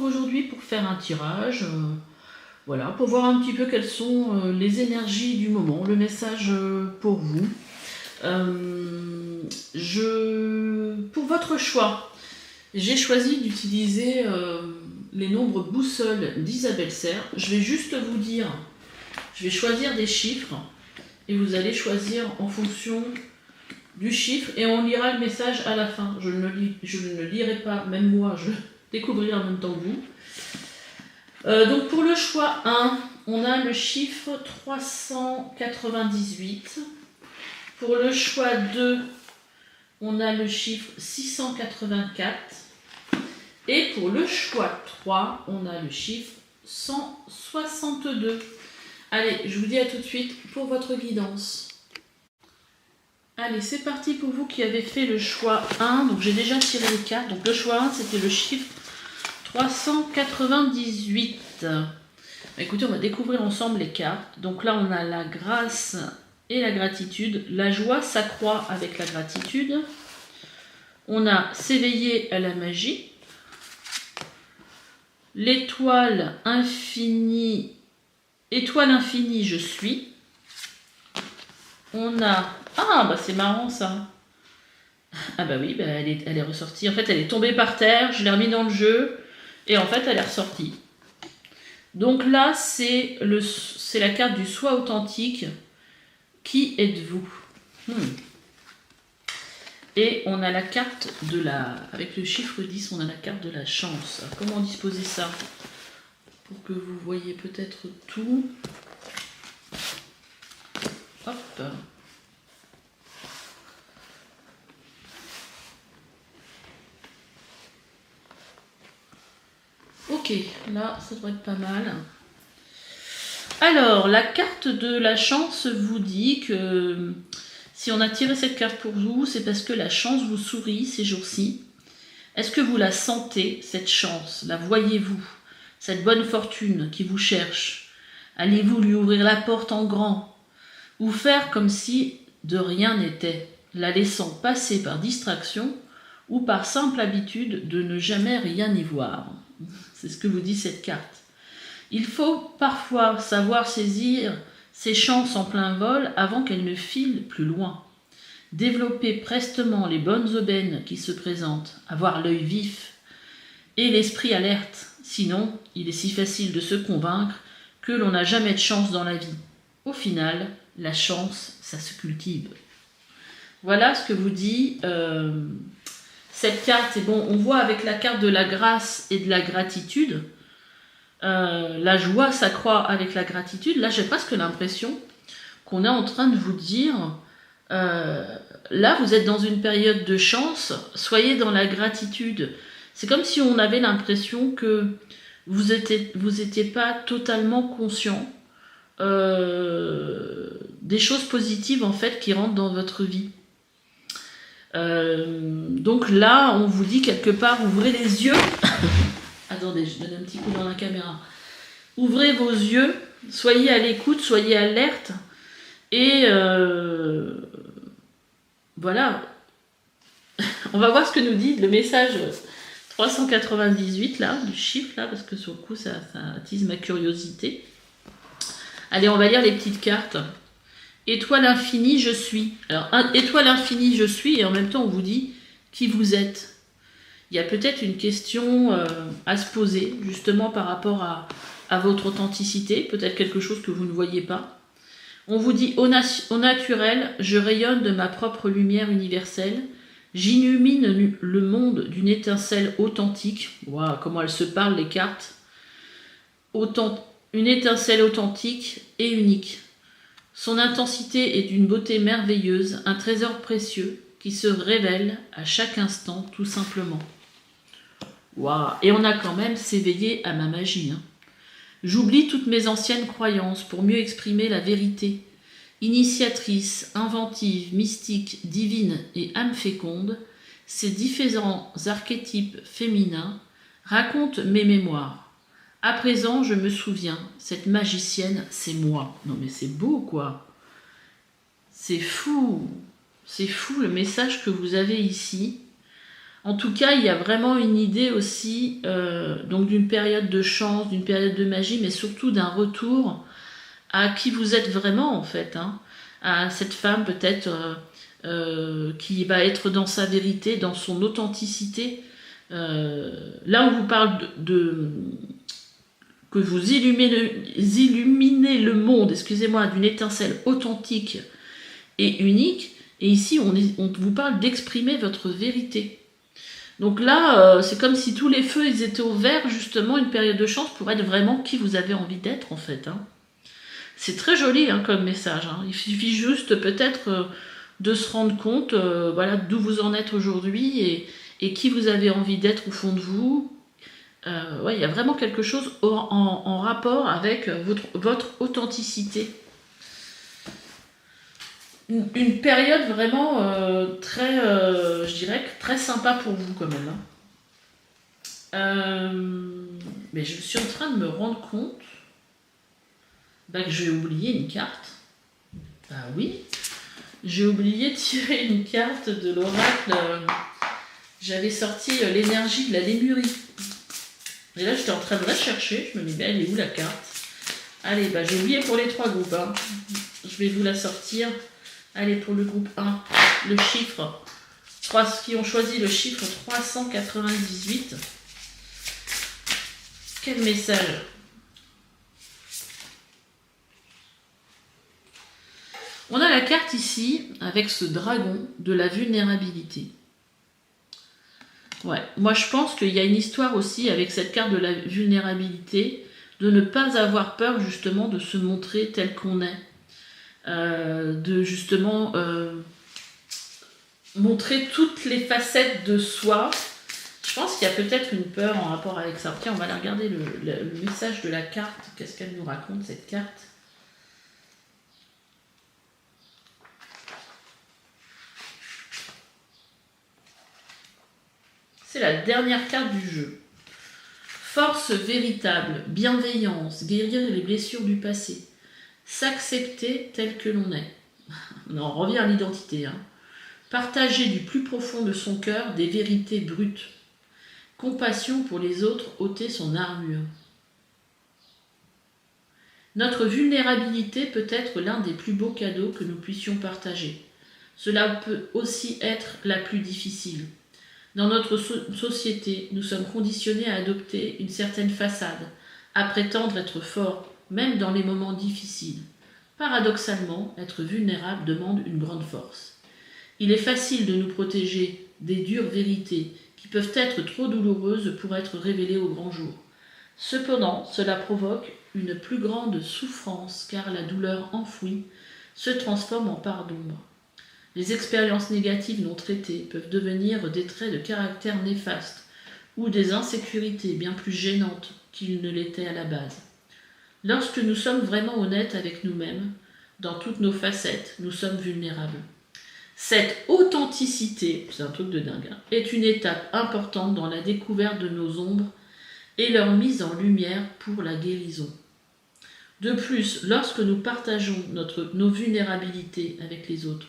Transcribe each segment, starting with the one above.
retrouve aujourd'hui pour faire un tirage, voilà, pour voir un petit peu quelles sont les énergies du moment, le message pour vous. Pour votre choix, j'ai choisi d'utiliser les nombres boussole d'Isabelle Serre. Je vais juste vous dire, je vais choisir des chiffres et vous allez choisir en fonction du chiffre et on lira le message à la fin. Je ne lirai pas, même moi, je découvrirai en même temps que vous. Donc pour le choix 1, on a le chiffre 398. Pour le choix 2, on a le chiffre 684. Et pour le choix 3, on a le chiffre 162. Allez, je vous dis à tout de suite pour votre guidance. Allez, c'est parti pour vous qui avez fait le choix 1. Donc j'ai déjà tiré les cartes. Donc le choix 1, c'était le chiffre 398. Écoutez, on va découvrir ensemble les cartes. Donc là, on a la grâce et la gratitude. La joie s'accroît avec la gratitude. On a s'éveiller à la magie. L'étoile infinie, je suis. On a... Ah, bah c'est marrant ça. Ah bah oui, bah elle est ressortie. En fait, elle est tombée par terre, je l'ai remis dans le jeu, et en fait, elle est ressortie. Donc là, c'est la carte du soi authentique. Qui êtes-vous? Et on a la carte de la... Avec le chiffre 10, on a la carte de la chance. Alors, comment disposer ça? Pour que vous voyez peut-être tout. Hop. Ok, là, ça devrait être pas mal. Alors, la carte de la chance vous dit que si on a tiré cette carte pour vous, c'est parce que la chance vous sourit ces jours-ci. Est-ce que vous la sentez, cette chance? La voyez-vous? Cette bonne fortune qui vous cherche? Allez-vous lui ouvrir la porte en grand? Ou faire comme si de rien n'était, la laissant passer par distraction ou par simple habitude de ne jamais rien y voir? C'est ce que vous dit cette carte. Il faut parfois savoir saisir ses chances en plein vol avant qu'elles ne filent plus loin. Développer prestement les bonnes aubaines qui se présentent, avoir l'œil vif et l'esprit alerte. Sinon, il est si facile de se convaincre que l'on n'a jamais de chance dans la vie. Au final, la chance, ça se cultive. Voilà ce que vous dit cette carte. Et bon, on voit avec la carte de la grâce et de la gratitude, la joie s'accroît avec la gratitude. Là, j'ai presque l'impression qu'on est en train de vous dire, là, vous êtes dans une période de chance, soyez dans la gratitude. C'est comme si on avait l'impression que vous étiez pas totalement conscient des choses positives en fait qui rentrent dans votre vie. Donc là, on vous dit quelque part, ouvrez les yeux. Attendez, je donne un petit coup dans la caméra. Ouvrez vos yeux, soyez à l'écoute, soyez alerte. Et voilà. On va voir ce que nous dit le message 398 là, du chiffre là, parce que sur le coup, ça attise ma curiosité. Allez, on va lire les petites cartes. Étoile infinie, je suis. Alors, étoile infinie, je suis, et en même temps, on vous dit qui vous êtes. Il y a peut-être une question à se poser, justement par rapport à votre authenticité, peut-être quelque chose que vous ne voyez pas. On vous dit au naturel, je rayonne de ma propre lumière universelle, j'illumine le monde d'une étincelle authentique. Waouh, comment elles se parlent les cartes. Une étincelle authentique et unique. Son intensité est d'une beauté merveilleuse, un trésor précieux qui se révèle à chaque instant tout simplement. Waouh. Et on a quand même s'éveiller à ma magie. J'oublie toutes mes anciennes croyances pour mieux exprimer la vérité. Initiatrice, inventive, mystique, divine et âme féconde, ces différents archétypes féminins racontent mes mémoires. À présent, je me souviens, cette magicienne, c'est moi. Non mais c'est beau quoi. C'est fou. C'est fou le message que vous avez ici. En tout cas, il y a vraiment une idée aussi donc d'une période de chance, d'une période de magie, mais surtout d'un retour à qui vous êtes vraiment en fait, hein, à cette femme peut-être qui va être dans sa vérité, dans son authenticité. Là, on vous parle que vous illuminez le monde, excusez-moi, d'une étincelle authentique et unique. Et ici, on vous parle d'exprimer votre vérité. Donc là, c'est comme si tous les feux ils étaient au vert, justement, une période de chance pour être vraiment qui vous avez envie d'être, en fait. Hein. C'est très joli hein, comme message. Hein. Il suffit juste peut-être de se rendre compte voilà, d'où vous en êtes aujourd'hui et qui vous avez envie d'être au fond de vous. Ouais, il y a vraiment quelque chose en rapport avec votre authenticité. Une période vraiment très, je dirais, très sympa pour vous quand même. Hein. Mais je suis en train de me rendre compte que j'ai oublié une carte. Ah oui, j'ai oublié de tirer une carte de l'oracle. J'avais sorti l'énergie de la lémurie. Et là, j'étais en train de la chercher. Je me dis, ben, elle est où la carte? Allez, bah, j'ai oublié pour les 3 groupes. Hein. Je vais vous la sortir. Allez, pour le groupe 1, le chiffre. Qui ont choisi le chiffre 398. Quel message? On a la carte ici, avec ce dragon, de la vulnérabilité. Ouais, moi je pense qu'il y a une histoire aussi avec cette carte de la vulnérabilité, de ne pas avoir peur justement de se montrer tel qu'on est. De justement montrer toutes les facettes de soi. Je pense qu'il y a peut-être une peur en rapport avec ça. Tiens, on va aller regarder le message de la carte. Qu'est-ce qu'elle nous raconte, cette carte? C'est la dernière carte du jeu. Force véritable, bienveillance, guérir les blessures du passé, s'accepter tel que l'on est. On revient à l'identité. Hein. Partager du plus profond de son cœur des vérités brutes. Compassion pour les autres, ôter son armure. Notre vulnérabilité peut être l'un des plus beaux cadeaux que nous puissions partager. Cela peut aussi être la plus difficile. Dans notre société, nous sommes conditionnés à adopter une certaine façade, à prétendre être forts, même dans les moments difficiles. Paradoxalement, être vulnérable demande une grande force. Il est facile de nous protéger des dures vérités qui peuvent être trop douloureuses pour être révélées au grand jour. Cependant, cela provoque une plus grande souffrance car la douleur enfouie se transforme en part d'ombre. Les expériences négatives non traitées peuvent devenir des traits de caractère néfastes ou des insécurités bien plus gênantes qu'ils ne l'étaient à la base. Lorsque nous sommes vraiment honnêtes avec nous-mêmes, dans toutes nos facettes, nous sommes vulnérables. Cette authenticité, c'est un truc de dingue, hein, est une étape importante dans la découverte de nos ombres et leur mise en lumière pour la guérison. De plus, lorsque nous partageons nos vulnérabilités avec les autres,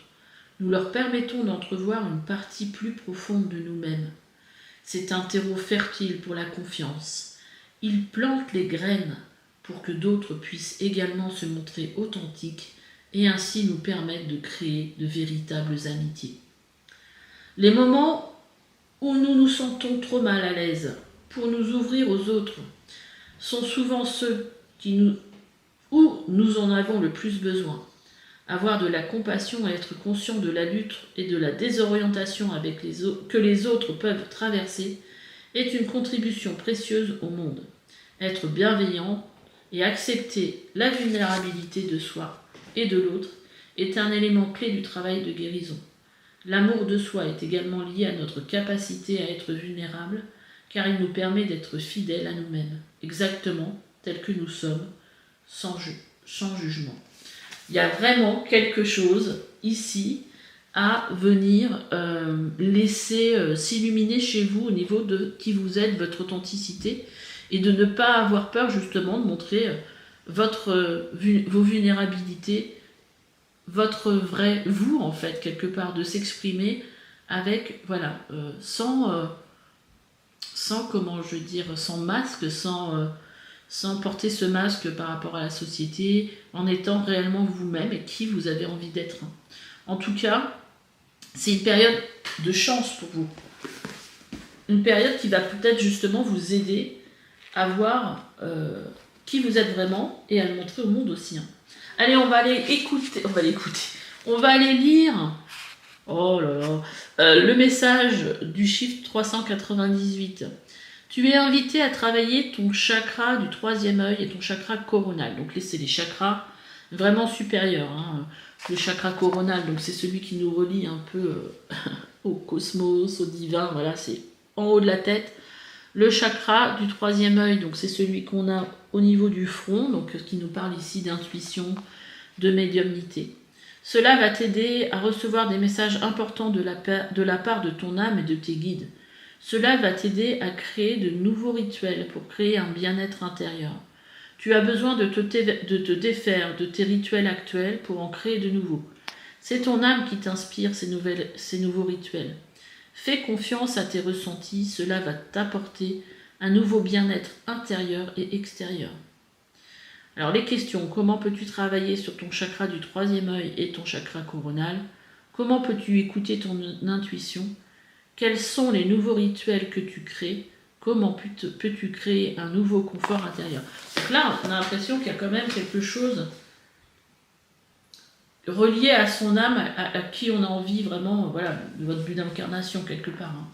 nous leur permettons d'entrevoir une partie plus profonde de nous-mêmes. C'est un terreau fertile pour la confiance. Il plante les graines pour que d'autres puissent également se montrer authentiques et ainsi nous permettre de créer de véritables amitiés. Les moments où nous nous sentons trop mal à l'aise pour nous ouvrir aux autres sont souvent ceux où nous en avons le plus besoin. Avoir de la compassion et être conscient de la lutte et de la désorientation que les autres peuvent traverser est une contribution précieuse au monde. Être bienveillant et accepter la vulnérabilité de soi et de l'autre est un élément clé du travail de guérison. L'amour de soi est également lié à notre capacité à être vulnérable, car il nous permet d'être fidèles à nous-mêmes, exactement tels que nous sommes, sans jugement. Il y a vraiment quelque chose ici à venir laisser s'illuminer chez vous au niveau de qui vous êtes, votre authenticité, et de ne pas avoir peur justement de montrer vos vulnérabilités, votre vrai vous en fait, quelque part, de s'exprimer avec, voilà, sans, comment je veux dire, sans masque, sans porter ce masque par rapport à la société, en étant réellement vous-même et qui vous avez envie d'être. En tout cas, c'est une période de chance pour vous. Une période qui va peut-être justement vous aider à voir qui vous êtes vraiment et à le montrer au monde aussi. Hein. Allez, on va aller écouter, on va aller lire, oh là là, le message du chiffre 398. Tu es invité à travailler ton chakra du troisième œil et ton chakra coronal. Donc c'est les chakras vraiment supérieurs. Hein. Le chakra coronal, donc c'est celui qui nous relie un peu au cosmos, au divin. Voilà, c'est en haut de la tête. Le chakra du troisième œil, donc c'est celui qu'on a au niveau du front, donc qui nous parle ici d'intuition, de médiumnité. Cela va t'aider à recevoir des messages importants de la part de ton âme et de tes guides. Cela va t'aider à créer de nouveaux rituels pour créer un bien-être intérieur. Tu as besoin de te défaire de tes rituels actuels pour en créer de nouveaux. C'est ton âme qui t'inspire ces nouveaux rituels. Fais confiance à tes ressentis, cela va t'apporter un nouveau bien-être intérieur et extérieur. Alors les questions, comment peux-tu travailler sur ton chakra du troisième œil et ton chakra coronal? Comment peux-tu écouter ton intuition? Quels sont les nouveaux rituels que tu crées? Comment peux-tu créer un nouveau confort intérieur? Donc là, on a l'impression qu'il y a quand même quelque chose relié à son âme, à qui on a envie vraiment, voilà, de votre but d'incarnation quelque part. Hein.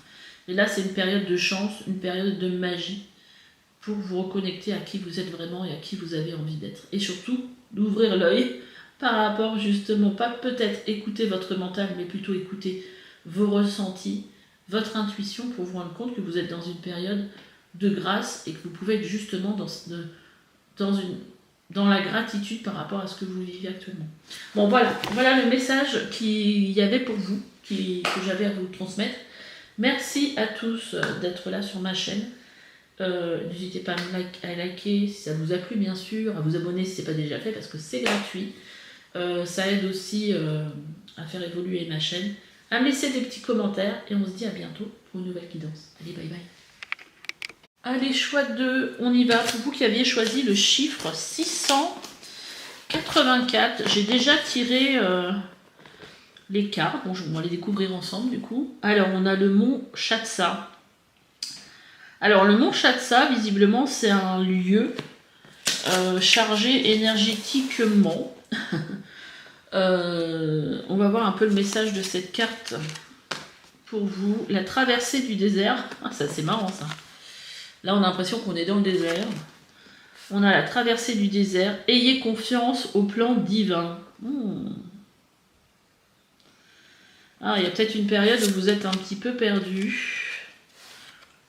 Et là, c'est une période de chance, une période de magie pour vous reconnecter à qui vous êtes vraiment et à qui vous avez envie d'être. Et surtout, d'ouvrir l'œil par rapport justement, pas peut-être écouter votre mental, mais plutôt écouter vos ressentis, votre intuition pour vous rendre compte que vous êtes dans une période de grâce et que vous pouvez être justement dans la gratitude par rapport à ce que vous vivez actuellement. Bon voilà le message qu'il y avait pour vous, que j'avais à vous transmettre. Merci à tous d'être là sur ma chaîne. N'hésitez pas à liker si ça vous a plu, bien sûr, à vous abonner si ce n'est pas déjà fait parce que c'est gratuit. Ça aide aussi à faire évoluer ma chaîne, à me laisser des petits commentaires et on se dit à bientôt pour une nouvelle guidance. Allez, bye bye. Allez, choix 2, on y va. Pour vous qui aviez choisi le chiffre 684, j'ai déjà tiré les cartes. Bon, on va les découvrir ensemble du coup. Alors, on a le mont Shatsa. Alors, le mont Shatsa, visiblement, c'est un lieu chargé énergétiquement. On va voir un peu le message de cette carte pour vous. La traversée du désert. Ah, ça, c'est marrant, ça. Là, on a l'impression qu'on est dans le désert. On a la traversée du désert. Ayez confiance au plan divin. Ah, il y a peut-être une période où vous êtes un petit peu perdu.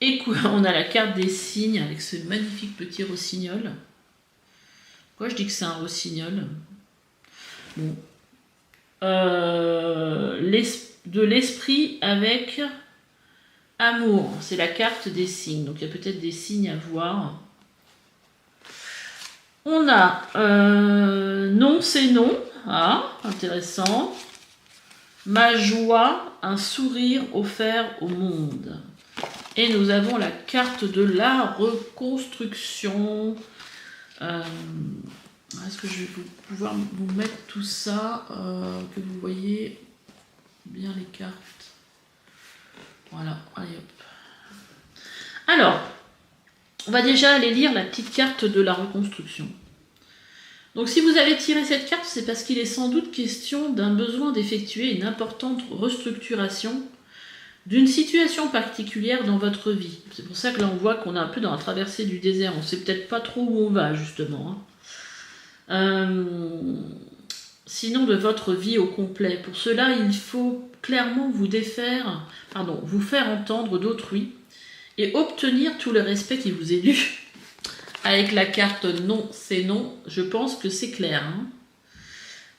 Et on a la carte des signes avec ce magnifique petit rossignol. Pourquoi je dis que c'est un rossignol? Bon. De l'esprit avec amour. C'est la carte des signes. Donc il y a peut-être des signes à voir. On a non, c'est non. Ah, intéressant. Ma joie, un sourire offert au monde. Et nous avons la carte de la reconstruction. Est-ce que je vais pouvoir vous mettre tout ça, que vous voyez bien les cartes? Voilà, allez hop. Alors, on va déjà aller lire la petite carte de la reconstruction. Donc si vous avez tiré cette carte, c'est parce qu'il est sans doute question d'un besoin d'effectuer une importante restructuration d'une situation particulière dans votre vie. C'est pour ça que là on voit qu'on est un peu dans la traversée du désert, on ne sait peut-être pas trop où on va justement. Sinon de votre vie au complet. Pour cela, il faut clairement vous faire entendre d'autrui et obtenir tout le respect qui vous est dû. Avec la carte non, c'est non, je pense que c'est clair. Hein.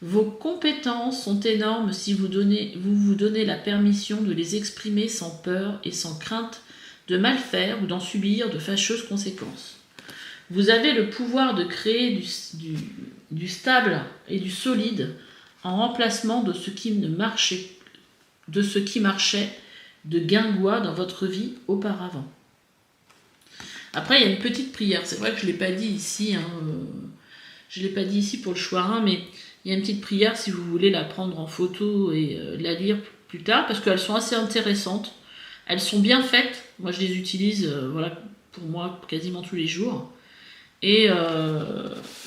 Vos compétences sont énormes si vous vous donnez la permission de les exprimer sans peur et sans crainte de mal faire ou d'en subir de fâcheuses conséquences. Vous avez le pouvoir de créer du stable et du solide en remplacement de ce qui ne marche de ce qui marchait de guingois dans votre vie auparavant. Après, il y a une petite prière. C'est vrai que je ne l'ai pas dit ici. Je ne l'ai pas dit ici pour le Chouarin, mais il y a une petite prière si vous voulez la prendre en photo et la lire plus tard, parce qu'elles sont assez intéressantes. Elles sont bien faites. Moi, je les utilise voilà, pour moi quasiment tous les jours. Et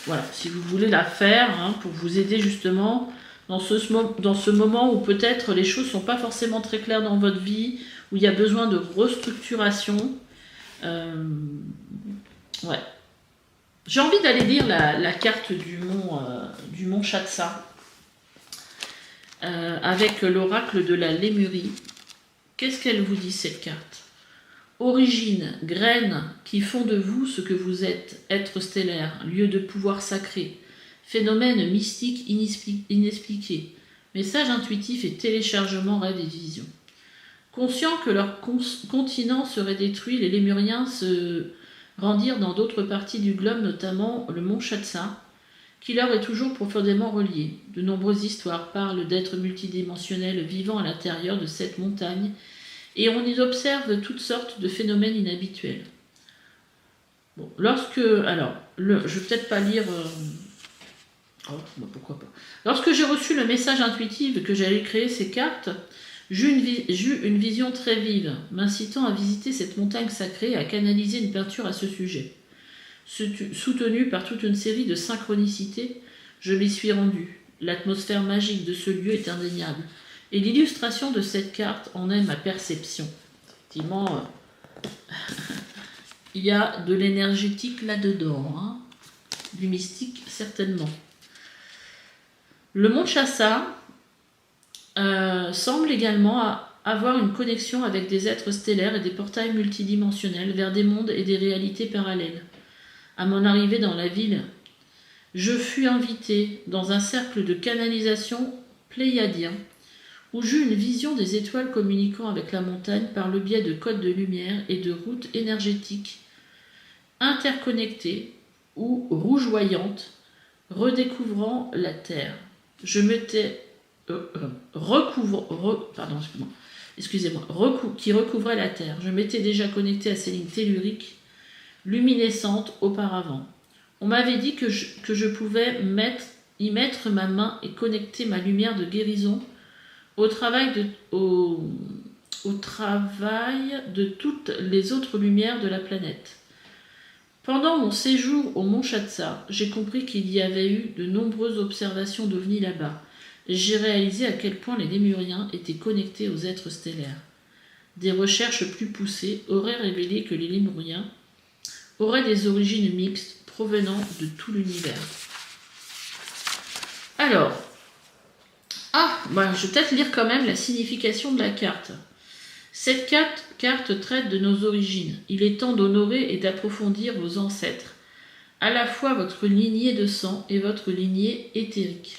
voilà, si vous voulez la faire, hein, pour vous aider justement dans ce moment où peut-être les choses ne sont pas forcément très claires dans votre vie, où il y a besoin de restructuration. Ouais. J'ai envie d'aller lire la carte du mont Shatsa avec l'oracle de la Lémurie. Qu'est-ce qu'elle vous dit cette carte? Origine, graine qui font de vous ce que vous êtes, être stellaire, lieu de pouvoir sacré, phénomène mystique inexpliqué, message intuitif et téléchargement rêve et vision. Conscients que leur continent serait détruit, les Lémuriens se rendirent dans d'autres parties du globe, notamment le mont Shatsa, qui leur est toujours profondément relié. De nombreuses histoires parlent d'êtres multidimensionnels vivant à l'intérieur de cette montagne, et on y observe toutes sortes de phénomènes inhabituels. Bon, je vais peut-être pas lire... pourquoi pas. Lorsque j'ai reçu le message intuitif que j'allais créer ces cartes, j'eus une vision très vive, m'incitant à visiter cette montagne sacrée et à canaliser une peinture à ce sujet. Soutenue par toute une série de synchronicités, je m'y suis rendu. L'atmosphère magique de ce lieu est indéniable. Et l'illustration de cette carte en est ma perception. Effectivement, il y a de l'énergétique là-dedans, hein, du mystique certainement. Le mont Shatsa semble également avoir une connexion avec des êtres stellaires et des portails multidimensionnels vers des mondes et des réalités parallèles. À mon arrivée dans la ville, je fus invité dans un cercle de canalisation pléiadien où j'eus une vision des étoiles communiquant avec la montagne par le biais de codes de lumière et de routes énergétiques interconnectées ou rougeoyantes, redécouvrant la Terre. Je m'étais qui recouvrait la Terre. Je m'étais déjà connecté à ces lignes telluriques luminescentes auparavant. On m'avait dit que je pouvais y mettre ma main et connecter ma lumière de guérison au travail de toutes les autres lumières de la planète. Pendant mon séjour au mont Shatsa, j'ai compris qu'il y avait eu de nombreuses observations d'ovnis là-bas. J'ai réalisé à quel point les Lémuriens étaient connectés aux êtres stellaires. Des recherches plus poussées auraient révélé que les Lémuriens auraient des origines mixtes provenant de tout l'univers. Alors, je vais peut-être lire quand même la signification de la carte. Cette carte traite de nos origines. Il est temps d'honorer et d'approfondir vos ancêtres, à la fois votre lignée de sang et votre lignée éthérique.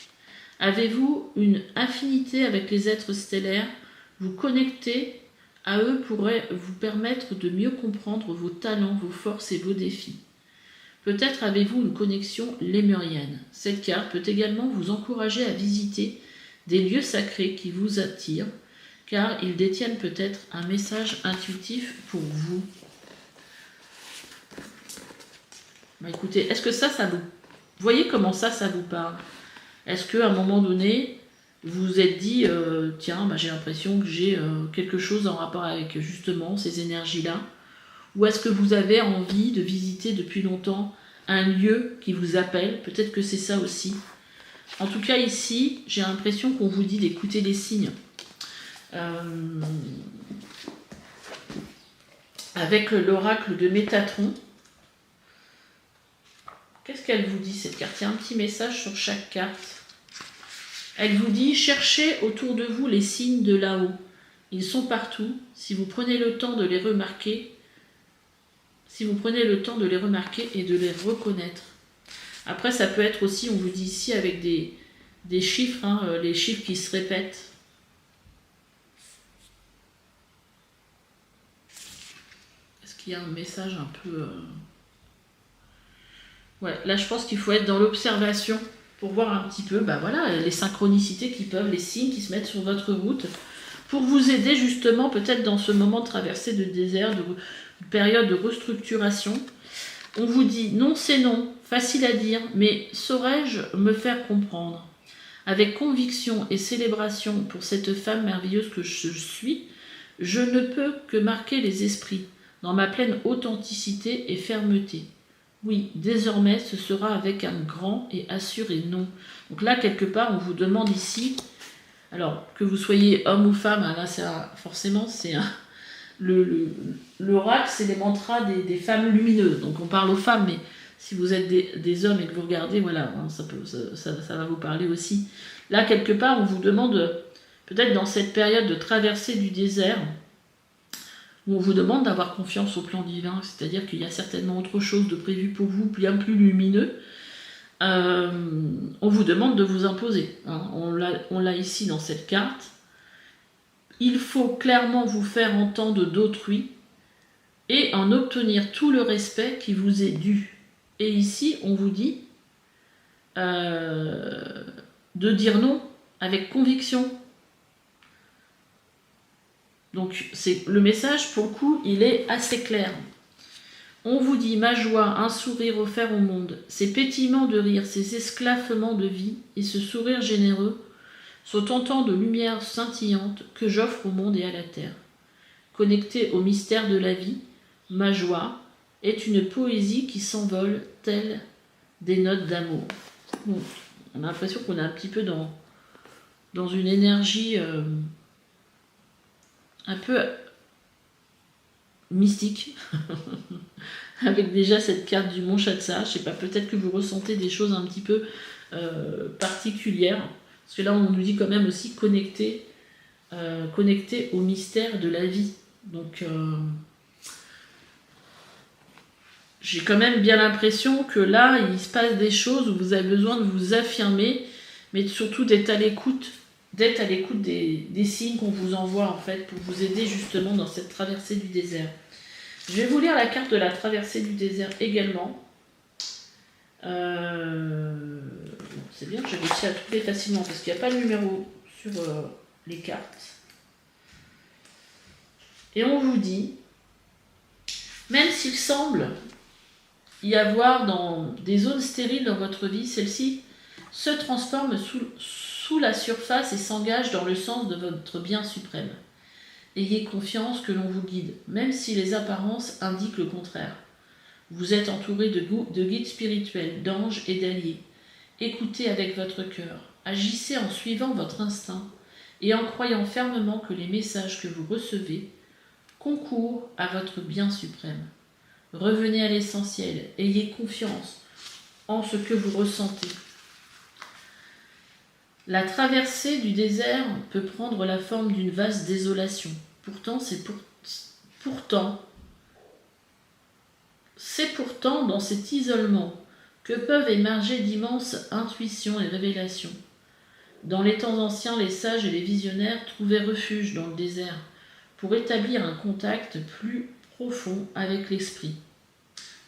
Avez-vous une affinité avec les êtres stellaires? Vous connecter à eux pourrait vous permettre de mieux comprendre vos talents, vos forces et vos défis. Peut-être avez-vous une connexion lémurienne. Cette carte peut également vous encourager à visiter des lieux sacrés qui vous attirent, car ils détiennent peut-être un message intuitif pour vous. Écoutez, est-ce que ça vous... Voyez comment ça vous parle? Est-ce qu'à un moment donné, vous vous êtes dit, j'ai l'impression que j'ai quelque chose en rapport avec justement ces énergies-là? Ou est-ce que vous avez envie de visiter depuis longtemps un lieu qui vous appelle? Peut-être que c'est ça aussi. En tout cas, ici, j'ai l'impression qu'on vous dit d'écouter les signes. Avec l'oracle de Métatron. Qu'est-ce qu'elle vous dit, cette carte? Il y a un petit message sur chaque carte. Elle vous dit, cherchez autour de vous les signes de là-haut. Ils sont partout. Si vous prenez le temps de les remarquer, et de les reconnaître. Après, ça peut être aussi, on vous dit ici, avec des chiffres, les chiffres qui se répètent. Est-ce qu'il y a un message un peu... Ouais, là, je pense qu'il faut être dans l'observation pour voir un petit peu, les synchronicités les signes qui se mettent sur votre route, pour vous aider justement peut-être dans ce moment de traversée de désert, de période de restructuration. On vous dit non c'est non, facile à dire, mais saurais-je me faire comprendre? Avec conviction et célébration pour cette femme merveilleuse que je suis, je ne peux que marquer les esprits dans ma pleine authenticité et fermeté. Oui, désormais, ce sera avec un grand et assuré non. Donc là, quelque part, on vous demande ici, alors que vous soyez homme ou femme, là, forcément, c'est l'oracle, c'est les mantras des femmes lumineuses. Donc on parle aux femmes, mais si vous êtes des hommes et que vous regardez, voilà, hein, ça va vous parler aussi. Là, quelque part, on vous demande, peut-être dans cette période de traversée du désert, où on vous demande d'avoir confiance au plan divin, c'est-à-dire qu'il y a certainement autre chose de prévu pour vous, bien plus lumineux. On vous demande de vous imposer. Hein. On l'a ici dans cette carte. Il faut clairement vous faire entendre d'autrui et en obtenir tout le respect qui vous est dû. Et ici, on vous dit de dire non avec conviction. Donc le message, pour le coup, il est assez clair. On vous dit ma joie, un sourire offert au monde, ces pétillements de rire, ces esclaffements de vie et ce sourire généreux sont autant de lumière scintillante que j'offre au monde et à la terre. Connecté au mystère de la vie, ma joie est une poésie qui s'envole telle des notes d'amour. Bon, on a l'impression qu'on est un petit peu dans une énergie un peu mystique, avec déjà cette carte du Mont Shatsa. Je sais pas, peut-être que vous ressentez des choses un petit peu particulières, parce que là on nous dit quand même aussi connecté au mystère de la vie. Donc j'ai quand même bien l'impression que là il se passe des choses où vous avez besoin de vous affirmer, mais surtout d'être à l'écoute des signes qu'on vous envoie en fait pour vous aider justement dans cette traversée du désert. Je vais vous lire la carte de la traversée du désert également. C'est bien que j'ai réussi à trouver facilement parce qu'il n'y a pas de numéro sur les cartes. Et on vous dit, même s'il semble y avoir dans des zones stériles dans votre vie, celle-ci se transforme sous la surface et s'engage dans le sens de votre bien suprême. Ayez confiance que l'on vous guide, même si les apparences indiquent le contraire. Vous êtes entouré de guides spirituels, d'anges et d'alliés. Écoutez avec votre cœur, agissez en suivant votre instinct et en croyant fermement que les messages que vous recevez concourent à votre bien suprême. Revenez à l'essentiel, ayez confiance en ce que vous ressentez. La traversée du désert peut prendre la forme d'une vaste désolation. Pourtant, c'est pourtant dans cet isolement que peuvent émerger d'immenses intuitions et révélations. Dans les temps anciens, les sages et les visionnaires trouvaient refuge dans le désert pour établir un contact plus profond avec l'esprit.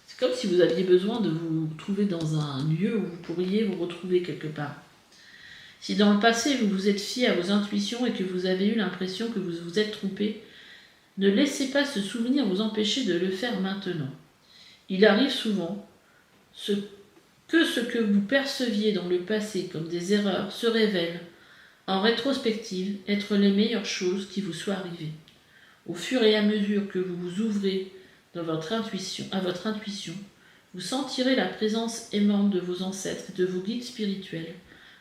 C'est comme si vous aviez besoin de vous trouver dans un lieu où vous pourriez vous retrouver quelque part. Si dans le passé vous vous êtes fié à vos intuitions et que vous avez eu l'impression que vous vous êtes trompé, ne laissez pas ce souvenir vous empêcher de le faire maintenant. Il arrive souvent que ce que vous perceviez dans le passé comme des erreurs se révèle, en rétrospective, être les meilleures choses qui vous soient arrivées. Au fur et à mesure que vous vous ouvrez à votre intuition, vous sentirez la présence aimante de vos ancêtres et de vos guides spirituels,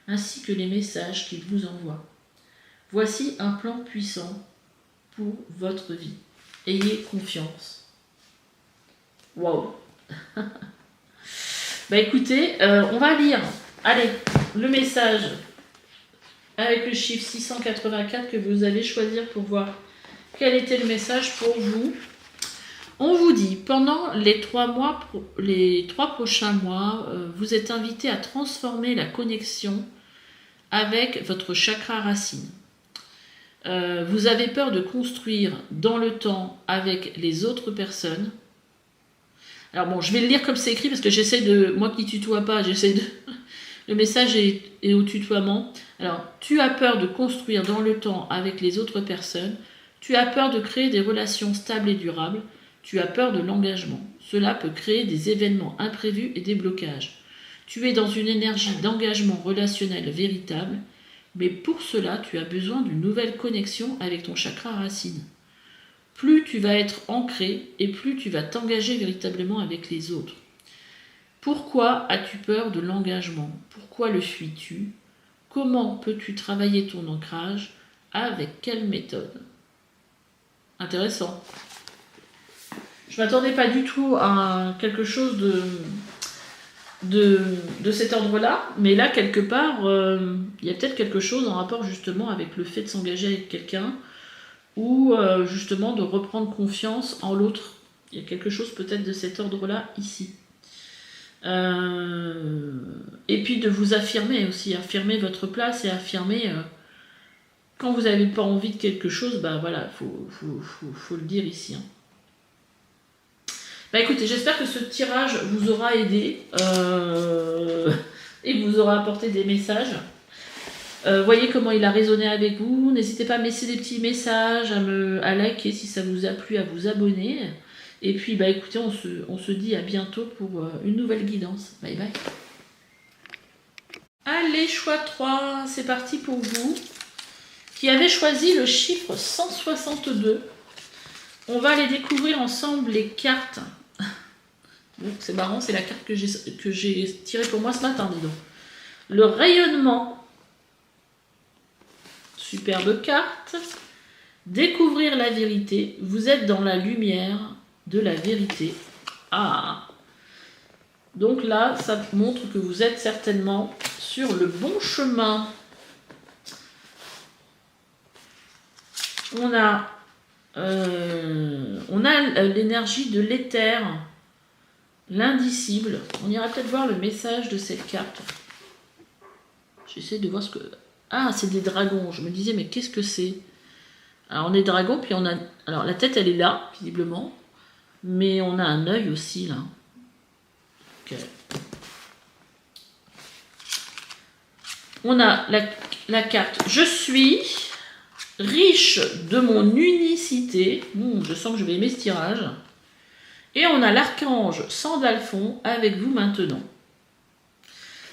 ainsi que les messages qu'ils vous envoient. Voici un plan puissant pour votre vie. Ayez confiance. Waouh. Écoutez, on va lire, allez, le message avec le chiffre 684 que vous allez choisir pour voir quel était le message pour vous. On vous dit, pendant les 3 prochains mois, vous êtes invité à transformer la connexion avec votre chakra racine. Vous avez peur de construire dans le temps avec les autres personnes. Alors bon, je vais le lire comme c'est écrit parce que moi qui tutoie pas, j'essaie de Le message est au tutoiement. Alors, tu as peur de construire dans le temps avec les autres personnes. Tu as peur de créer des relations stables et durables. Tu as peur de l'engagement. Cela peut créer des événements imprévus et des blocages. Tu es dans une énergie d'engagement relationnel véritable, mais pour cela, tu as besoin d'une nouvelle connexion avec ton chakra racine. Plus tu vas être ancré et plus tu vas t'engager véritablement avec les autres. Pourquoi as-tu peur de l'engagement? Pourquoi le fuis-tu? Comment peux-tu travailler ton ancrage? Avec quelle méthode? Intéressant. Je ne m'attendais pas du tout à quelque chose de cet ordre-là, mais là, quelque part, il y a peut-être quelque chose en rapport justement avec le fait de s'engager avec quelqu'un ou justement de reprendre confiance en l'autre. Il y a quelque chose peut-être de cet ordre-là ici. Et puis de vous affirmer aussi, affirmer votre place et affirmer quand vous n'avez pas envie de quelque chose, bah voilà, faut le dire ici. Hein. Bah écoutez, j'espère que ce tirage vous aura aidé et vous aura apporté des messages. Voyez comment il a résonné avec vous. N'hésitez pas à me laisser des petits messages, à liker si ça vous a plu, à vous abonner. Et puis, bah écoutez, on se dit à bientôt pour une nouvelle guidance. Bye bye. Allez, choix 3, c'est parti pour vous. Qui avez choisi le chiffre 162. On va aller découvrir ensemble les cartes. Donc c'est marrant, c'est la carte que j'ai tirée pour moi ce matin, dis donc. Le rayonnement. Superbe carte. Découvrir la vérité. Vous êtes dans la lumière de la vérité. Ah. Donc là, ça montre que vous êtes certainement sur le bon chemin. On a l'énergie de l'éther, l'indicible. On ira peut-être voir le message de cette carte. J'essaie de voir ce que... Ah, c'est des dragons. Je me disais, mais qu'est-ce que c'est? Alors, on est dragon, puis on a... Alors, la tête, elle est là, visiblement. Mais on a un œil aussi, là. Okay. On a la carte « Je suis riche de mon unicité ». Je sens que je vais aimer ce tirage. Et on a l'archange Sandalphon avec vous maintenant.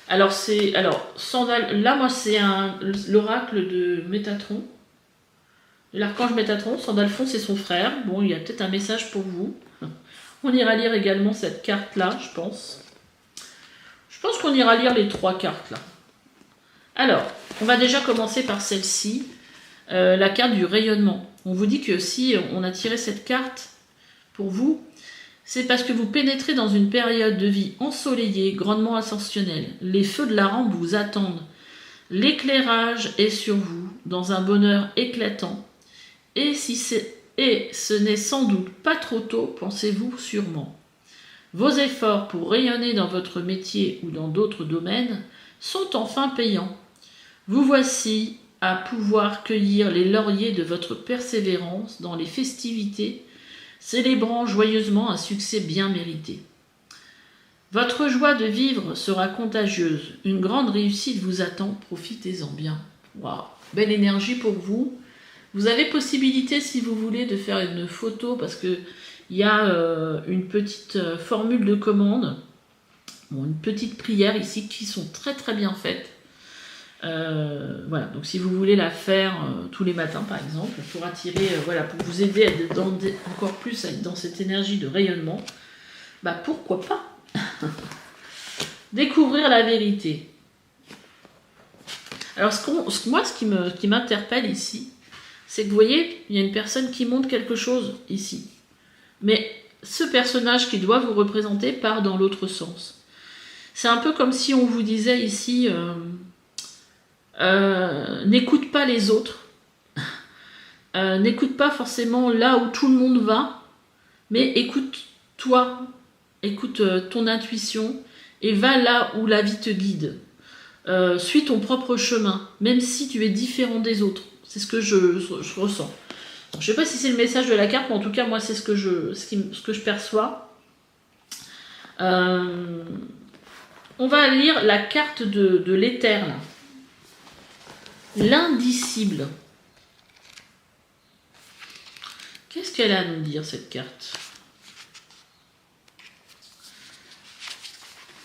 Alors, là, moi, c'est l'oracle de Métatron. L'archange Métatron, Sandalphon, c'est son frère. Bon, il y a peut-être un message pour vous. On ira lire également cette carte-là, je pense. Je pense qu'on ira lire les 3 cartes, là. Alors, on va déjà commencer par celle-ci, la carte du rayonnement. On vous dit que si on a tiré cette carte pour vous, c'est parce que vous pénétrez dans une période de vie ensoleillée, grandement ascensionnelle. Les feux de la rampe vous attendent. L'éclairage est sur vous, dans un bonheur éclatant. Et ce n'est sans doute pas trop tôt, pensez-vous sûrement. Vos efforts pour rayonner dans votre métier ou dans d'autres domaines sont enfin payants. Vous voici à pouvoir cueillir les lauriers de votre persévérance dans les festivités, célébrant joyeusement un succès bien mérité. Votre joie de vivre sera contagieuse. Une grande réussite vous attend, profitez-en bien. Waouh, belle énergie pour vous. Vous avez possibilité, si vous voulez, de faire une photo parce que il y a une petite formule de commande, une petite prière ici qui sont très très bien faites. Voilà, donc si vous voulez la faire tous les matins par exemple, pour attirer, pour vous aider à être encore plus dans cette énergie de rayonnement, bah pourquoi pas. Découvrir la vérité. Alors ce qui m'interpelle ici, c'est que vous voyez, il y a une personne qui montre quelque chose ici. Mais ce personnage qui doit vous représenter part dans l'autre sens. C'est un peu comme si on vous disait ici, n'écoute pas les autres, n'écoute pas forcément là où tout le monde va, mais écoute toi, écoute ton intuition et va là où la vie te guide. Suis ton propre chemin, même si tu es différent des autres. C'est ce que je ressens. Je ne sais pas si c'est le message de la carte, mais en tout cas, moi, c'est ce que je perçois. On On va lire la carte de l'éther. L'indicible. Qu'est-ce qu'elle a à nous dire, cette carte?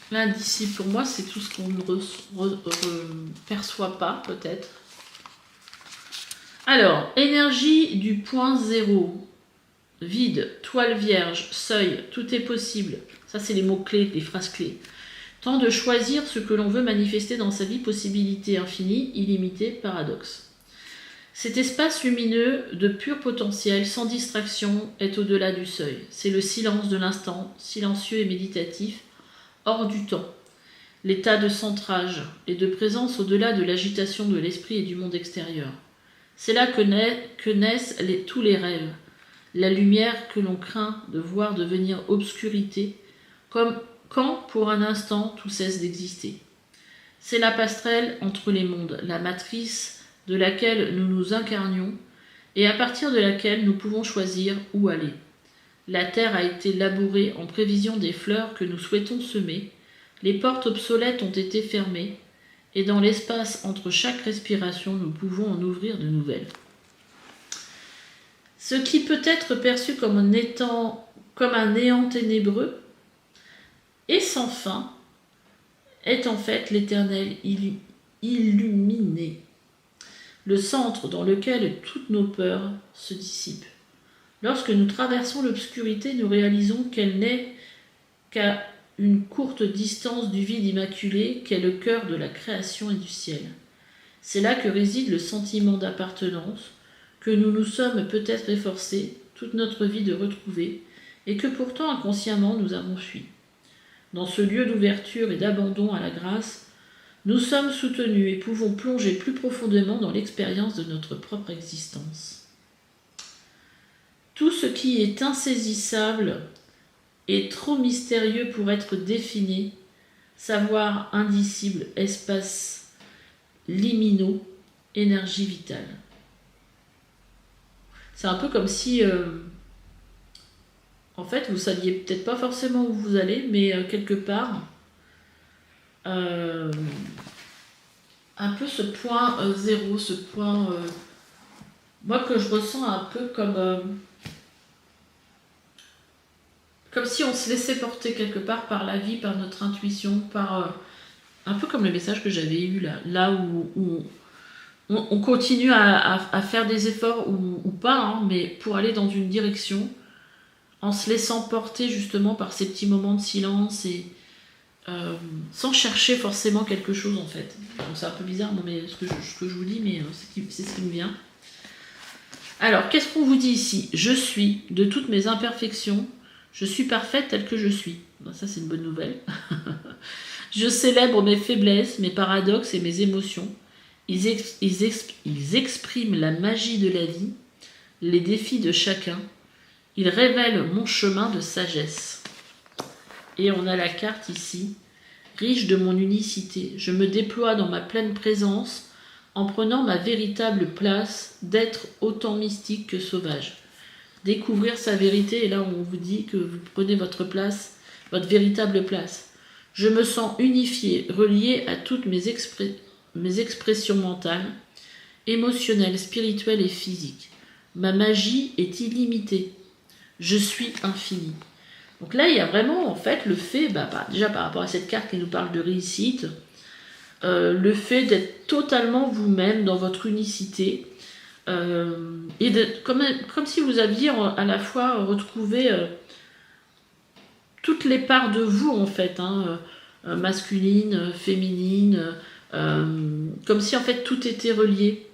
L'indicible, pour moi, c'est tout ce qu'on ne perçoit pas, peut-être. Alors, énergie du point zéro. Vide, toile vierge, seuil, tout est possible. Ça, c'est les mots-clés, les phrases-clés. Temps de choisir ce que l'on veut manifester dans sa vie, possibilité infinie, illimitée, paradoxe. Cet espace lumineux de pur potentiel, sans distraction, est au-delà du seuil. C'est le silence de l'instant, silencieux et méditatif, hors du temps. L'état de centrage et de présence au-delà de l'agitation de l'esprit et du monde extérieur. C'est là que naissent tous les rêves. La lumière que l'on craint de voir devenir obscurité, comme quand, pour un instant, tout cesse d'exister. C'est la passerelle entre les mondes, la matrice de laquelle nous nous incarnions et à partir de laquelle nous pouvons choisir où aller. La terre a été labourée en prévision des fleurs que nous souhaitons semer, les portes obsolètes ont été fermées, et dans l'espace entre chaque respiration, nous pouvons en ouvrir de nouvelles. Ce qui peut être perçu comme un néant ténébreux et sans fin est en fait l'éternel illuminé, le centre dans lequel toutes nos peurs se dissipent. Lorsque nous traversons l'obscurité, nous réalisons qu'elle n'est qu'à une courte distance du vide immaculé qu'est le cœur de la création et du ciel. C'est là que réside le sentiment d'appartenance que nous nous sommes peut-être efforcés toute notre vie de retrouver et que pourtant inconsciemment nous avons fui. Dans ce lieu d'ouverture et d'abandon à la grâce, nous sommes soutenus et pouvons plonger plus profondément dans l'expérience de notre propre existence. Tout ce qui est insaisissable est trop mystérieux pour être défini, savoir indicible, espace liminaux, énergie vitale. C'est un peu comme si, en fait, vous saviez peut-être pas forcément où vous allez, mais quelque part, un peu ce point zéro, ce point, moi que je ressens un peu comme si on se laissait porter quelque part par la vie, par notre intuition, par un peu comme le message que j'avais eu là où on continue à faire des efforts ou pas, hein, mais pour aller dans une direction, en se laissant porter justement par ces petits moments de silence et sans chercher forcément quelque chose en fait. Donc, c'est un peu bizarre mais ce que je vous dis, mais c'est ce qui me vient. Alors, qu'est-ce qu'on vous dit ici? Je suis, de toutes mes imperfections, je suis parfaite telle que je suis. Ben, ça, c'est une bonne nouvelle. Je célèbre mes faiblesses, mes paradoxes et mes émotions. Ils expriment la magie de la vie, les défis de chacun. Ils révèlent mon chemin de sagesse. Et on a la carte ici, riche de mon unicité. Je me déploie dans ma pleine présence en prenant ma véritable place d'être autant mystique que sauvage. Découvrir sa vérité, et là on vous dit que vous prenez votre place, votre véritable place. Je me sens unifié, relié à toutes mes expressions mentales, émotionnelles, spirituelles et physiques. Ma magie est illimitée. Je suis infini. Donc là, il y a vraiment en fait le fait, déjà par rapport à cette carte qui nous parle de réussite, le fait d'être totalement vous-même dans votre unicité, et comme si vous aviez à la fois retrouvé toutes les parts de vous en fait, hein, masculine, féminine, comme si en fait tout était relié.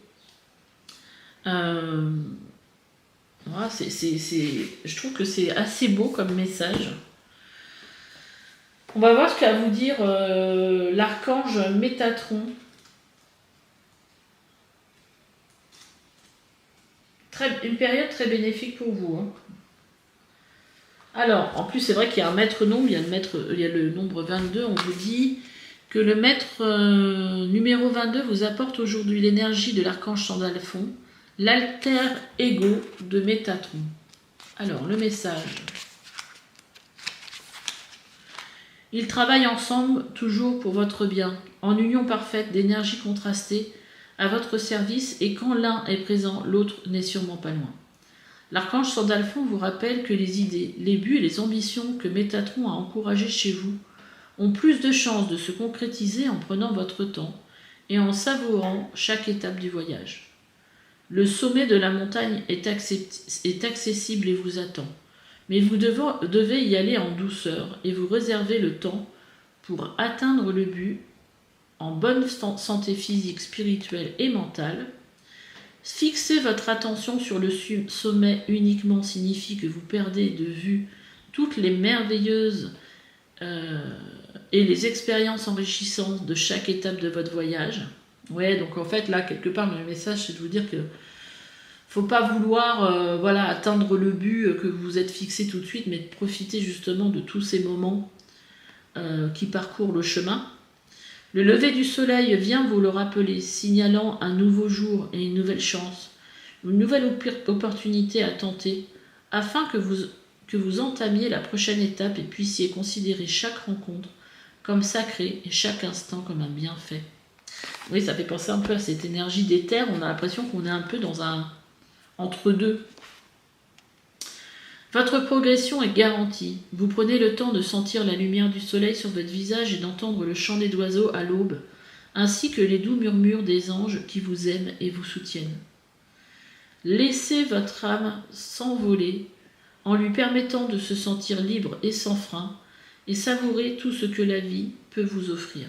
Voilà, je trouve que c'est assez beau comme message. On va voir ce qu'a à vous dire l'archange Métatron. Une période très bénéfique pour vous. Hein. Alors, en plus, c'est vrai qu'il y a un maître nombre, il y a le nombre 22. On vous dit que le maître numéro 22 vous apporte aujourd'hui l'énergie de l'archange Sandalphon, l'alter ego de Métatron. Alors, le message. Ils travaillent ensemble toujours pour votre bien, en union parfaite d'énergie contrastée à votre service, et quand l'un est présent, l'autre n'est sûrement pas loin. L'archange Sandalphon vous rappelle que les idées, les buts et les ambitions que Métatron a encouragées chez vous ont plus de chances de se concrétiser en prenant votre temps et en savourant chaque étape du voyage. Le sommet de la montagne est accessible et vous attend, mais vous devez y aller en douceur et vous réserver le temps pour atteindre le but en bonne santé physique, spirituelle et mentale. Fixer votre attention sur le sommet uniquement signifie que vous perdez de vue toutes les merveilleuses et les expériences enrichissantes de chaque étape de votre voyage. Ouais, donc en fait, là, quelque part, le message, c'est de vous dire que faut pas vouloir atteindre le but que vous êtes fixé tout de suite, mais de profiter justement de tous ces moments qui parcourent le chemin. Le lever du soleil vient vous le rappeler, signalant un nouveau jour et une nouvelle chance, une nouvelle opportunité à tenter, afin que vous entamiez la prochaine étape et puissiez considérer chaque rencontre comme sacrée et chaque instant comme un bienfait. Oui, ça fait penser un peu à cette énergie d'éther, on a l'impression qu'on est un peu dans un entre-deux. Votre progression est garantie. Vous prenez le temps de sentir la lumière du soleil sur votre visage et d'entendre le chant des oiseaux à l'aube, ainsi que les doux murmures des anges qui vous aiment et vous soutiennent. Laissez votre âme s'envoler en lui permettant de se sentir libre et sans frein, et savourer tout ce que la vie peut vous offrir.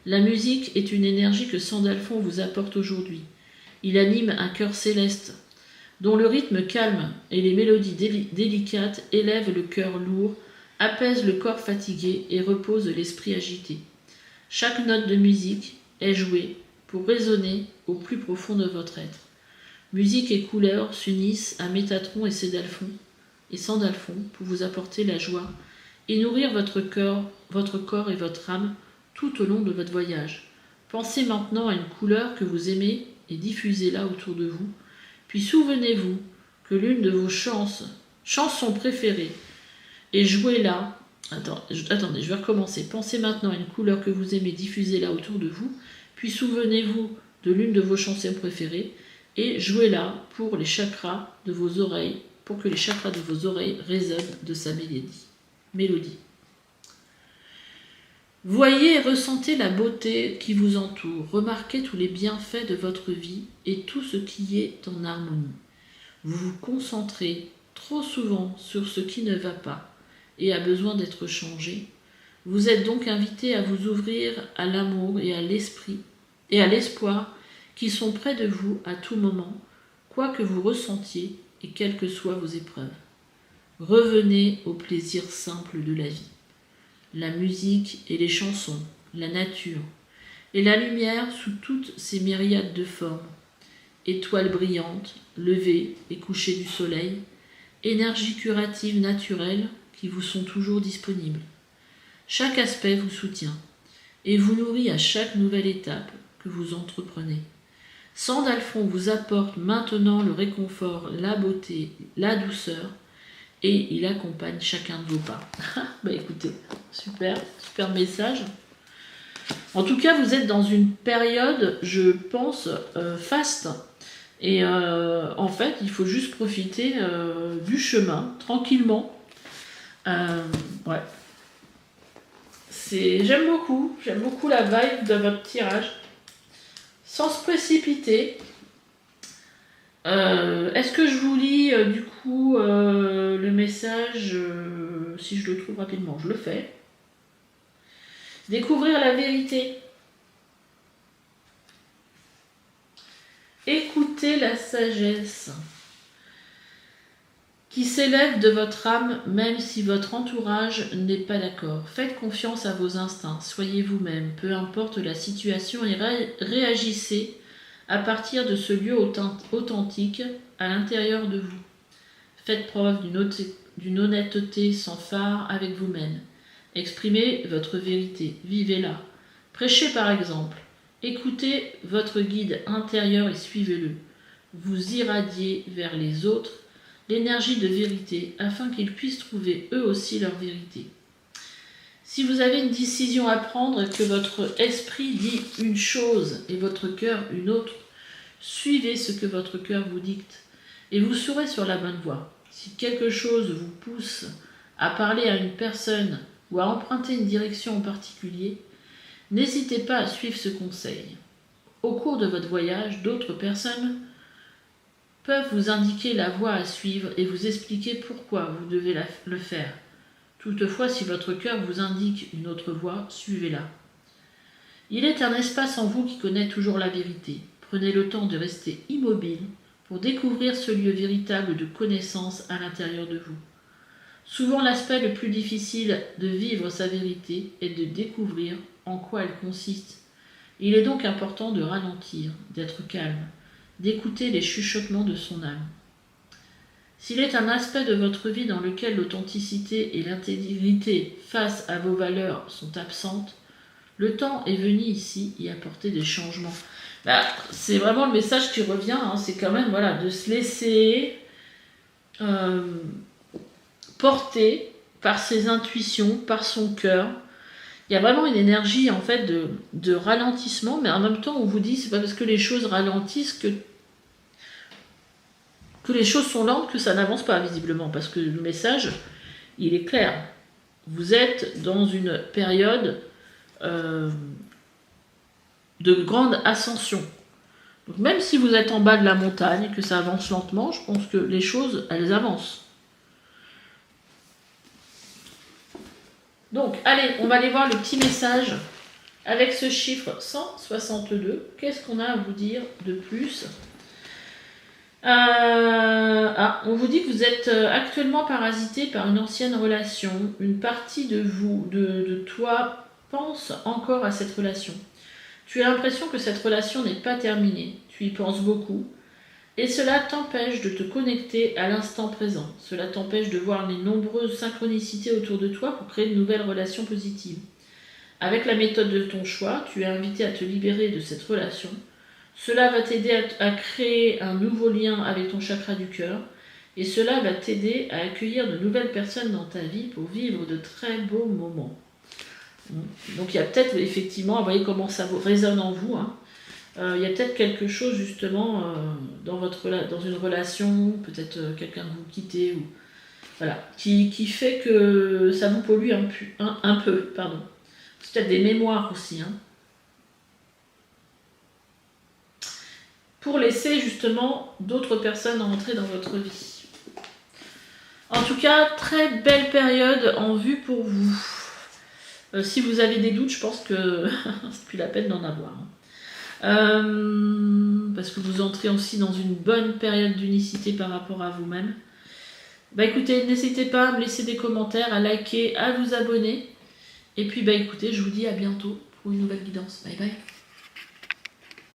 La musique est une énergie que Sandalphon vous apporte aujourd'hui. Il anime un cœur céleste, dont le rythme calme et les mélodies délicates élèvent le cœur lourd, apaisent le corps fatigué et reposent l'esprit agité. Chaque note de musique est jouée pour résonner au plus profond de votre être. Musique et couleurs s'unissent à Métatron et Sandalphon pour vous apporter la joie et nourrir votre corps et votre âme tout au long de votre voyage. Pensez maintenant à une couleur que vous aimez et diffusez-la autour de vous. Puis souvenez-vous que l'une de vos chansons préférées est jouée là. Attendez, je vais recommencer. Pensez maintenant à une couleur que vous aimez, diffusez-la autour de vous. Puis souvenez-vous de l'une de vos chansons préférées et jouez-la pour les chakras de vos oreilles, pour que les chakras de vos oreilles résonnent de sa mélodie. Voyez et ressentez la beauté qui vous entoure, remarquez tous les bienfaits de votre vie et tout ce qui est en harmonie. Vous vous concentrez trop souvent sur ce qui ne va pas et a besoin d'être changé. Vous êtes donc invité à vous ouvrir à l'amour et à l'esprit et à l'espoir qui sont près de vous à tout moment, quoi que vous ressentiez et quelles que soient vos épreuves. Revenez au plaisir simple de la vie. La musique et les chansons, la nature, et la lumière sous toutes ces myriades de formes, étoiles brillantes, lever et coucher du soleil, énergies curatives naturelles qui vous sont toujours disponibles. Chaque aspect vous soutient et vous nourrit à chaque nouvelle étape que vous entreprenez. Sandalphon vous apporte maintenant le réconfort, la beauté, la douceur, et il accompagne chacun de vos pas. Bah écoutez, super message. En tout cas, vous êtes dans une période, je pense, faste. Et en fait, il faut juste profiter du chemin, tranquillement. Ouais. J'aime beaucoup la vibe de votre tirage. Sans se précipiter. Est-ce que je vous lis du coup le message si je le trouve rapidement, je le fais. Découvrir la vérité. Écoutez la sagesse qui s'élève de votre âme même si votre entourage n'est pas d'accord. Faites confiance à vos instincts, soyez vous-même, peu importe la situation et réagissez à partir de ce lieu authentique à l'intérieur de vous. Faites preuve d'une honnêteté sans fard avec vous-même. Exprimez votre vérité, vivez-la. Prêchez par exemple. Écoutez votre guide intérieur et suivez-le. Vous irradiez vers les autres l'énergie de vérité afin qu'ils puissent trouver eux aussi leur vérité. Si vous avez une décision à prendre et que votre esprit dit une chose et votre cœur une autre, suivez ce que votre cœur vous dicte et vous serez sur la bonne voie. Si quelque chose vous pousse à parler à une personne ou à emprunter une direction en particulier, n'hésitez pas à suivre ce conseil. Au cours de votre voyage, d'autres personnes peuvent vous indiquer la voie à suivre et vous expliquer pourquoi vous devez le faire. Toutefois, si votre cœur vous indique une autre voie, suivez-la. Il est un espace en vous qui connaît toujours la vérité. Prenez le temps de rester immobile pour découvrir ce lieu véritable de connaissance à l'intérieur de vous. Souvent, l'aspect le plus difficile de vivre sa vérité est de découvrir en quoi elle consiste. Il est donc important de ralentir, d'être calme, d'écouter les chuchotements de son âme. S'il est un aspect de votre vie dans lequel l'authenticité et l'intégrité face à vos valeurs sont absentes, le temps est venu ici y apporter des changements. C'est vraiment le message qui revient, hein, c'est quand même de se laisser porter par ses intuitions, par son cœur. Il y a vraiment une énergie en fait de ralentissement, mais en même temps on vous dit c'est pas parce que les choses ralentissent que les choses sont lentes que ça n'avance pas visiblement, parce que le message il est clair. Vous êtes dans une période de grande ascension. Donc même si vous êtes en bas de la montagne et que ça avance lentement, je pense que les choses elles avancent. Donc, allez, on va aller voir le petit message avec ce chiffre 162. Qu'est-ce qu'on a à vous dire de plus ? On vous dit que vous êtes actuellement parasité par une ancienne relation. Une partie de vous, de toi, pense encore à cette relation. Tu as l'impression que cette relation n'est pas terminée. Tu y penses beaucoup. Et cela t'empêche de te connecter à l'instant présent. Cela t'empêche de voir les nombreuses synchronicités autour de toi pour créer de nouvelles relations positives. Avec la méthode de ton choix, tu es invité à te libérer de cette relation. Cela va t'aider à créer un nouveau lien avec ton chakra du cœur. Et cela va t'aider à accueillir de nouvelles personnes dans ta vie pour vivre de très beaux moments. Donc il y a peut-être effectivement, vous voyez comment ça résonne en vous, hein. Il y a peut-être quelque chose justement dans une relation, peut-être quelqu'un que vous quittez, ou, qui fait que ça vous pollue un peu. C'est peut-être des mémoires aussi. Hein. Pour laisser justement d'autres personnes entrer dans votre vie. En tout cas, très belle période en vue pour vous. Si vous avez des doutes, je pense que c'est plus la peine d'en avoir. Hein. Parce que vous entrez aussi dans une bonne période d'unicité par rapport à vous-même. Écoutez, n'hésitez pas à me laisser des commentaires, à liker, à vous abonner. Et puis écoutez, je vous dis à bientôt pour une nouvelle guidance. Bye bye.